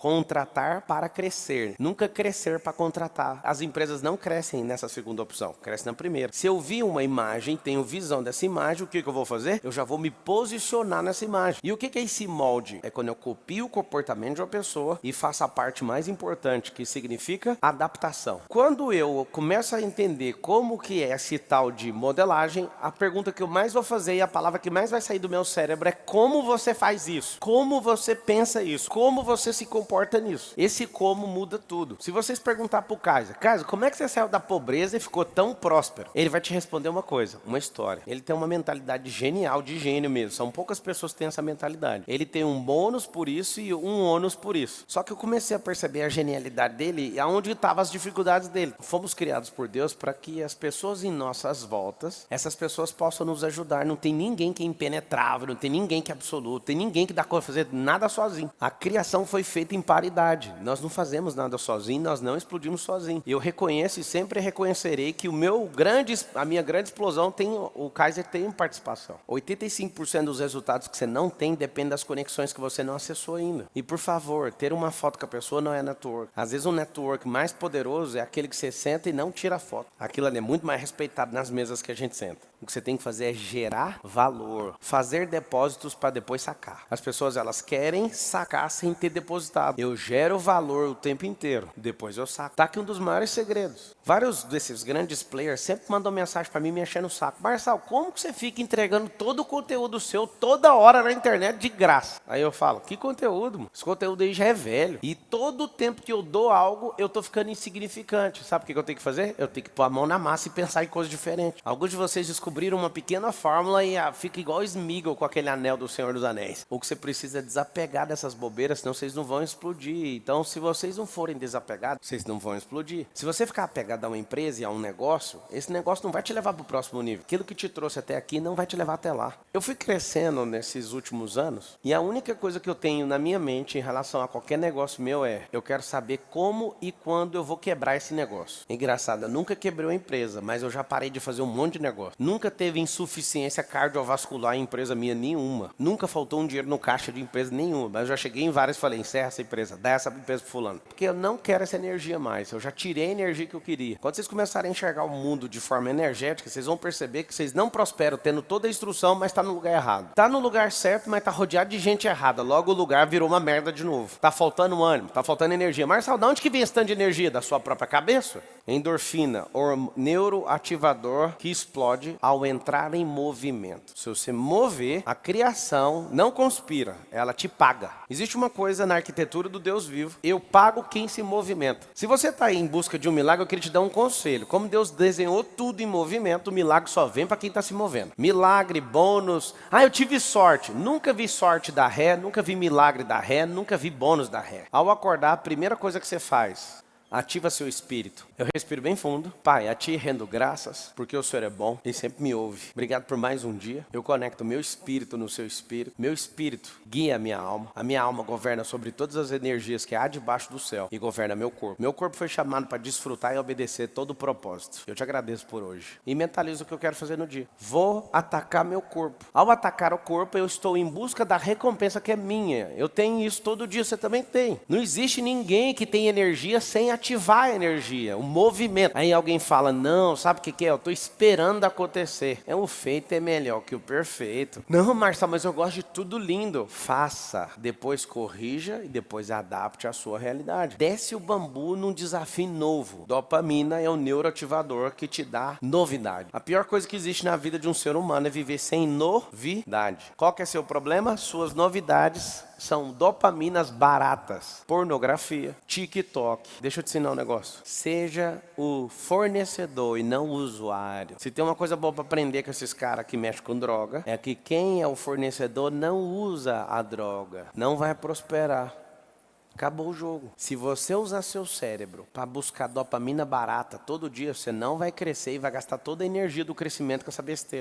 Contratar para crescer, nunca crescer para contratar. As empresas não crescem nessa segunda opção, crescem na primeira. Se eu vi uma imagem, tenho visão dessa imagem, o que eu vou fazer? Eu já vou me posicionar nessa imagem. E o que é esse molde? É quando eu copio o comportamento de uma pessoa e faço a parte mais importante, que significa adaptação. Quando eu começo a entender como que é esse tal de modelagem, a pergunta que eu mais vou fazer e a palavra que mais vai sair do meu cérebro é como você faz isso? Como você pensa isso? Como você se comporta nisso? Esse como muda tudo. Se vocês perguntar pro Kaiser, como é que você saiu da pobreza e ficou tão próspero? Ele vai te responder uma coisa, uma história. Ele tem uma mentalidade genial, de gênio mesmo. São poucas pessoas que têm essa mentalidade. Ele tem um bônus por isso e um ônus por isso. Só que eu comecei a perceber a genialidade dele e aonde estavam as dificuldades dele. Fomos criados por Deus para que as pessoas em nossas voltas, essas pessoas possam nos ajudar. Não tem ninguém que é impenetrável, não tem ninguém que é absoluto, não tem ninguém que dá conta de fazer nada sozinho. A criação foi feita em paridade. Nós não fazemos nada sozinho, nós não explodimos sozinho. Eu reconheço e sempre reconhecerei que a minha grande explosão o Kaiser tem participação. 85% dos resultados que você não tem depende das conexões que você não acessou ainda. E por favor, ter uma foto com a pessoa não é network. Às vezes um network mais poderoso é aquele que você senta e não tira foto. Aquilo ali é muito mais respeitado nas mesas que a gente senta. O que você tem que fazer é gerar valor, fazer depósitos para depois sacar. As pessoas elas querem sacar sem ter depositado. Eu gero valor o tempo inteiro, depois eu saco. Tá aqui um dos maiores segredos. Vários desses grandes players sempre mandam mensagem para mim me enchendo o saco. Marçal, como que você fica entregando todo o conteúdo seu toda hora na internet de graça? Aí eu falo, que conteúdo? Mano? Esse conteúdo aí já é velho. E todo o tempo que eu dou algo, eu tô ficando insignificante. Sabe o que eu tenho que fazer? Eu tenho que pôr a mão na massa e pensar em coisas diferentes. Alguns de vocês descobriram uma pequena fórmula e fica igual Sméagol com aquele anel do Senhor dos Anéis. O que você precisa é desapegar dessas bobeiras, senão vocês não vão explodir. Então, se vocês não forem desapegados, vocês não vão explodir. Se você ficar apegado a uma empresa e a um negócio, esse negócio não vai te levar para o próximo nível. Aquilo que te trouxe até aqui não vai te levar até lá. Eu fui crescendo nesses últimos anos e a única coisa que eu tenho na minha mente em relação a qualquer negócio meu eu quero saber como e quando eu vou quebrar esse negócio. Engraçado, eu nunca quebrei uma empresa, mas eu já parei de fazer um monte de negócio. Nunca teve insuficiência cardiovascular em empresa minha nenhuma. Nunca faltou um dinheiro no caixa de empresa nenhuma, mas eu já cheguei em várias e falei, encerra essa empresa, dá essa empresa pro fulano. Porque eu não quero essa energia mais, eu já tirei a energia que eu queria. Quando vocês começarem a enxergar o mundo de forma energética, vocês vão perceber que vocês não prosperam tendo toda a instrução, mas está no lugar errado. Está no lugar certo, mas está rodeado de gente errada. Logo o lugar virou uma merda de novo. Tá faltando ânimo, tá faltando energia. Marcelo, de onde que vem esse tanto de energia? Da sua própria cabeça? Endorfina, neuroativador que explode ao entrar em movimento. Se você mover, a criação não conspira, ela te paga. Existe uma coisa na arquitetura do Deus vivo, eu pago quem se movimenta. Se você está aí em busca de um milagre, eu queria te dar um conselho. Como Deus desenhou tudo em movimento, o milagre só vem para quem está se movendo. Milagre, bônus. Eu tive sorte. Nunca vi sorte dar ré, nunca vi milagre dar ré, nunca vi bônus dar ré. Ao acordar, a primeira coisa que você faz, ativa seu espírito. Eu respiro bem fundo. Pai, a Ti rendo graças, porque o Senhor é bom e sempre me ouve. Obrigado por mais um dia. Eu conecto meu espírito no seu espírito. Meu espírito guia a minha alma. A minha alma governa sobre todas as energias que há debaixo do céu e governa meu corpo. Meu corpo foi chamado para desfrutar e obedecer todo o propósito. Eu te agradeço por hoje. E mentalizo o que eu quero fazer no dia. Vou atacar meu corpo. Ao atacar o corpo, eu estou em busca da recompensa que é minha. Eu tenho isso todo dia, você também tem. Não existe ninguém que tem energia sem ativar a energia, o movimento. Aí alguém fala, não, sabe o que é? Eu estou esperando acontecer. O feito é melhor que o perfeito. Não, Marcelo, mas eu gosto de tudo lindo. Faça, depois corrija e depois adapte à sua realidade. Desce o bambu num desafio novo. Dopamina é o neuroativador que te dá novidade. A pior coisa que existe na vida de um ser humano é viver sem novidade. Qual que é seu problema? Suas novidades são dopaminas baratas. Pornografia, TikTok. Deixa eu te ensinar um negócio. Seja o fornecedor e não o usuário. Se tem uma coisa boa para aprender com esses caras que mexem com droga, é que quem é o fornecedor não usa a droga. Não vai prosperar. Acabou o jogo. Se você usar seu cérebro para buscar dopamina barata todo dia, você não vai crescer e vai gastar toda a energia do crescimento com essa besteira.